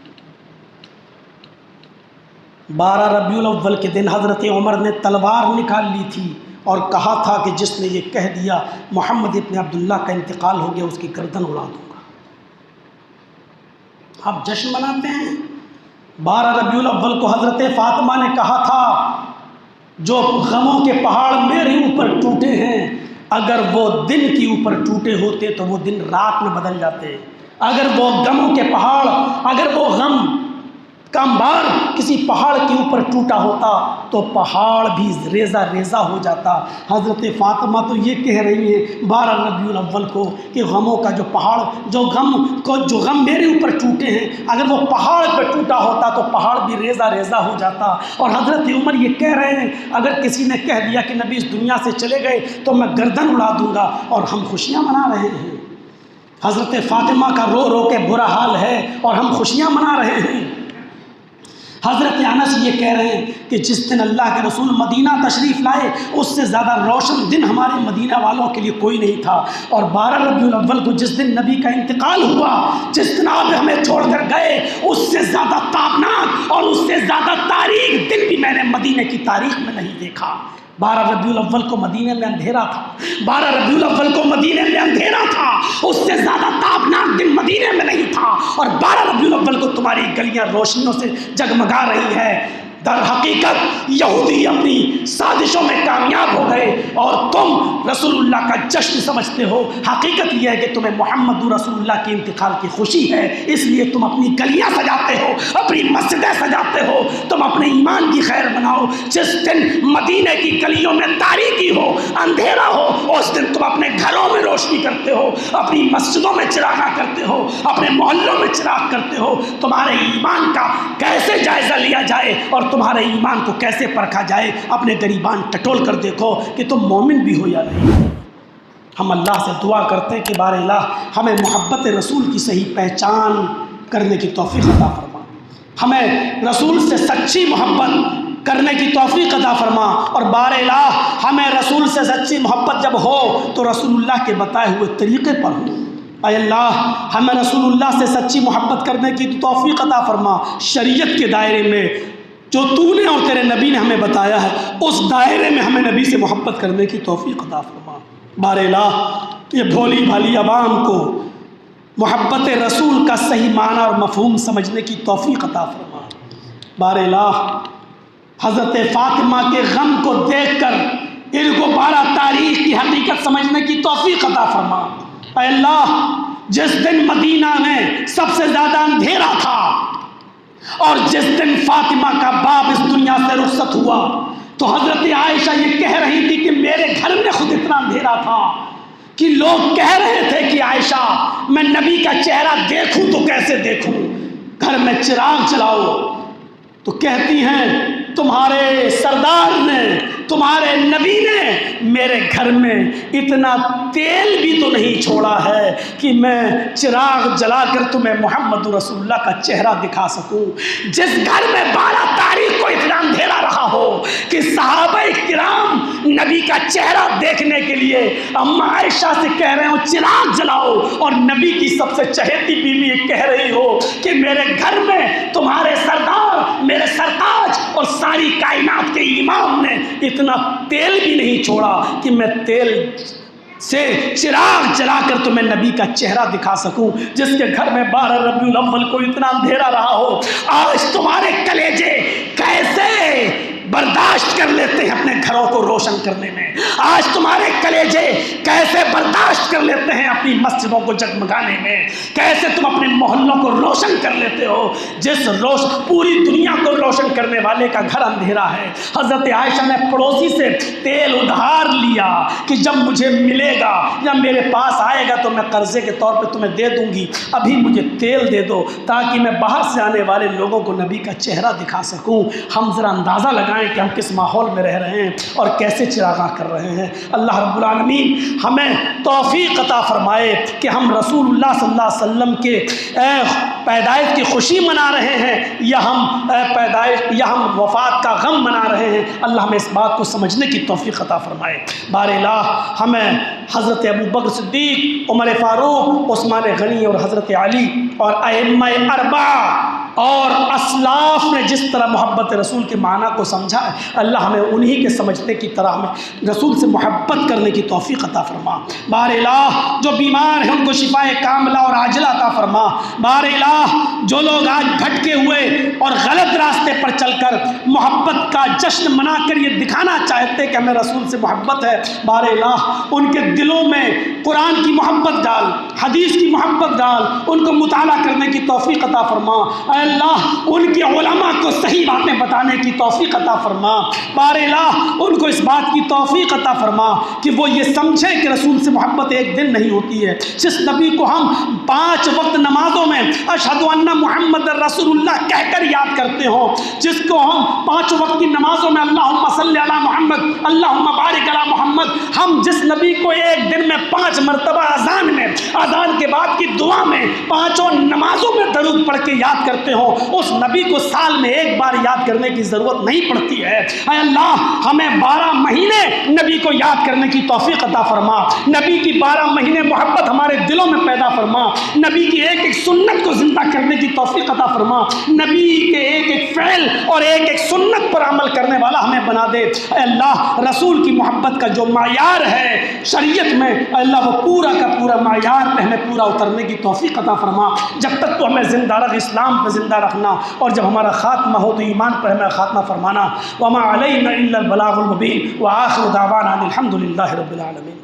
12 ربیع الاول کے دن حضرت عمر نے تلوار نکال لی تھی اور کہا تھا کہ جس نے یہ کہہ دیا محمد ابن عبداللہ کا انتقال ہو گیا, اس کی گردن اڑا دوں گا. آپ جشن مناتے ہیں. 12 ربیع الاول کو حضرت فاطمہ نے کہا تھا جو غموں کے پہاڑ میرے اوپر ٹوٹے ہیں, اگر وہ دن کے اوپر ٹوٹے ہوتے تو وہ دن رات میں بدل جاتے. اگر وہ غموں کے پہاڑ, اگر وہ غم کا انبار کسی پہاڑ کے اوپر ٹوٹا ہوتا تو پہاڑ بھی ریزہ ریزہ ہو جاتا. حضرت فاطمہ تو یہ کہہ رہی ہیں 12 ربیع الاول کو کہ غموں کا جو پہاڑ, جو غم میرے اوپر ٹوٹے ہیں, اگر وہ پہاڑ پہ ٹوٹا ہوتا تو پہاڑ بھی ریزہ ریزہ ہو جاتا. اور حضرت عمر یہ کہہ رہے ہیں اگر کسی نے کہہ دیا کہ نبی اس دنیا سے چلے گئے تو میں گردن اڑا دوں گا, اور ہم خوشیاں منا رہے ہیں. حضرت فاطمہ کا رو رو کے برا حال ہے اور ہم خوشیاں منا رہے ہیں. حضرت انس یہ کہہ رہے ہیں کہ جس دن اللہ کے رسول مدینہ تشریف لائے اس سے زیادہ روشن دن ہمارے مدینہ والوں کے لیے کوئی نہیں تھا. اور 12 ربیع الاول کو جس دن نبی کا انتقال ہوا, جس دن آپ ہمیں چھوڑ کر گئے, اس سے زیادہ تابناک اور اس سے زیادہ تاریخ دن بھی میں نے مدینہ کی تاریخ میں نہیں دیکھا. 12 ربیع الاول کو مدینے میں اندھیرا تھا. 12 ربیع الاول کو مدینے میں اندھیرا تھا, اس سے زیادہ تابناک دن مدینے میں نہیں تھا. اور 12 ربیع الاول کو تمہاری گلیاں روشنیوں سے جگمگا رہی ہے. در حقیقت یہودی اپنی سازشوں میں کامیاب ہو گئے اور تم رسول اللہ کا جشن سمجھتے ہو۔ حقیقت یہ ہے کہ تمہیں محمد رسول اللہ کے انتقال کی خوشی ہے، اس لیے تم اپنی گلیاں سجاتے ہو، اپنی مسجدیں سجاتے ہو، تم اپنے ایمان کی خیر بناؤ۔ جس دن مدینے کی گلیوں میں تاریکی ہو، اندھیرا ہو، اس دن تم اپنے گھروں میں روشنی کرتے ہو، اپنی مسجدوں میں چراغاں کرتے ہو، اپنے محلوں میں چراغ کرتے ہو۔ تمہارے ایمان کا کیسے جائزہ لیا جائے اور تمہارے ایمان کو کیسے پرکھا جائے، اپنے گریبان ٹٹول کر دیکھو کہ تم مومن بھی ہو یا نہیں۔ ہم اللہ سے دعا کرتے ہیں کہ بار الہ ہمیں محبت رسول کی صحیح پہچان کرنے کی توفیق عطا فرما، ہمیں رسول سے سچی محبت کرنے کی توفیق عطا فرما، اور بار الہ ہمیں رسول سے سچی محبت جب ہو تو رسول اللہ کے بتائے ہوئے طریقے پر ہو۔ اے اللہ ہمیں رسول اللہ سے سچی محبت کرنے کی توفیق عطا فرما، شریعت کے دائرے میں جو تو نے اور تیرے نبی نے ہمیں بتایا ہے اس دائرے میں ہمیں نبی سے محبت کرنے کی توفیق عطا فرما۔ بار الہ یہ بھولی بھالی عوام کو محبت رسول کا صحیح معنی اور مفہوم سمجھنے کی توفیق عطا فرما۔ بار الہ حضرت فاطمہ کے غم کو دیکھ کر ان کو 12 تاریخ کی حقیقت سمجھنے کی توفیق عطا فرما۔ اے اللہ جس دن مدینہ میں سب سے زیادہ اندھیرا تھا اور جس دن فاطمہ کا باپ اس دنیا سے رخصت ہوا تو حضرت عائشہ یہ کہہ رہی تھی کہ میرے گھر میں خود اتنا اندھیرا تھا کہ لوگ کہہ رہے تھے کہ عائشہ میں نبی کا چہرہ دیکھوں تو کیسے دیکھوں، گھر میں چراغ جلاؤ۔ تو کہتی ہیں تمہارے سردار نے، تمہارے نبی نے میرے گھر میں اتنا تیل بھی تو نہیں چھوڑا ہے کہ میں چراغ جلا کر تمہیں محمد رسول اللہ کا چہرہ دکھا سکوں۔ جس گھر میں 12 تاریخ کو اتنا اندھیرا رہا ہو کہ صحابہ کرام نبی کا چہرہ دیکھنے کے لیے اما عائشہ سے کہہ رہے ہو چراغ جلاؤ، اور نبی کی سب سے چہیتی بیوی یہ کہہ رہی ہو کہ میرے گھر میں تمہارے سردار، میرے سرتاج اور ساری کائنات کے امام نے اتنا تیل بھی نہیں چھوڑا کہ میں تیل سے چراغ جلا کر تمہیں نبی کا چہرہ دکھا سکوں۔ جس کے گھر میں 12 ربیع الاول کو اتنا اندھیرا رہا ہو، آج تمہارے کلیجے کیسے برداشت کر لیتے ہیں اپنے گھروں کو روشن کرنے میں؟ آج تمہارے کلیجے کیسے برداشت کر لیتے ہیں اپنی مسجدوں کو جگمگانے میں؟ کیسے تم اپنے محلوں کو روشن کر لیتے ہو؟ جس پوری دنیا کو روشن کرنے والے کا گھر اندھیرا ہے۔ حضرت عائشہ نے پڑوسی سے تیل ادھار لیا کہ جب مجھے ملے گا یا میرے پاس آئے گا تو میں قرضے کے طور پہ تمہیں دے دوں گی، ابھی مجھے تیل دے دو تاکہ میں باہر سے آنے والے لوگوں کو نبی کا چہرہ دکھا سکوں۔ ہم ذرا اندازہ لگائیں کہ ہم کس ماحول میں رہ رہے ہیں اور کیسے چراغاں کر رہے ہیں۔ اللہ رب العالمین ہمیں توفیق عطا فرمائے کہ ہم رسول اللہ صلی اللہ علیہ وسلم کے پیدائش کی خوشی منا رہے ہیں یا ہم وفات کا غم منا رہے ہیں۔ اللہ ہمیں اس بات کو سمجھنے کی توفیق عطا فرمائے۔ بار الہ ہمیں حضرت ابوبکر صدیق، عمر فاروق، عثمان غنی اور حضرت علی اور ائمہ اربعہ اور اسلاف نے جس طرح محبت رسول کے معنی کو سمجھا ہے، اللہ ہمیں انہی کے سمجھنے کی طرح ہمیں رسول سے محبت کرنے کی توفیق عطا فرما۔ بار الہ جو بیمار ہیں ان کو شفائے کاملہ اور عاجلہ عطا فرما۔ بار الہ جو لوگ آج بھٹکے ہوئے اور غلط راستے پر چل کر محبت کا جشن منا کر یہ دکھانا چاہتے کہ ہمیں رسول سے محبت ہے، بار الہ ان کے دلوں میں قرآن کی محبت ڈال، حدیث کی محبت ڈال، ان کو مطالعہ کرنے کی توفیق عطا فرما۔ اے اللہ ان کی علماء کو صحیح باتیں بتانے کی توفیق عطا فرما۔ بار الہ ان کو اس بات کی توفیق عطا فرما کہ وہ یہ سمجھیں کہ رسول سے محبت ایک دن نہیں ہوتی ہے۔ جس نبی کو ہم 5 وقت نمازوں میں اشہد ان محمد رسول اللہ کہہ کر یاد کرتے ہوں، جس کو ہم 5 وقت کی نمازوں میں اللہم صلی علی محمد، اللہم بارک علی محمد، ہم جس نبی کو ایک دن میں 5 مرتبہ اذان میں، اذان کے بعد کی دعا میں 5 نمازوں میں درود پڑھ کے یاد کرتے ہوں، اس نبی کو سال میں ایک بار یاد کرنے کی ضرورت نہیں پڑتی ہے۔ اے اللہ ہمیں 12 مہینے نبی کو یاد کرنے کی توفیق عطا فرما، نبی کی 12 مہینے محبت ہمارے دلوں میں پیدا فرما، نبی کی ایک ایک سنت کو زندہ کرنے کی توفیق عطا فرما، نبی کے ایک ایک فعل اور ایک ایک سنت پر عمل کرنے والا ہمیں بنا دے۔ اے اللہ رسول کی محبت کا جو معیار ہے شریعت میں، اے اللہ وہ پورا کا پورا معیار پہ ہمیں پورا اترنے کی توفیق عطا فرما۔ جب تک تو ہمیں زندہ دارغ اسلام پہ زندہ رکھنا، اور جب ہمارا خاتمہ ہو تو ایمان پر ہمیں خاتمہ فرمانا۔ وما علینا الا البلاغ المبین، وآخر دعوانا الحمد للہ رب العالمین۔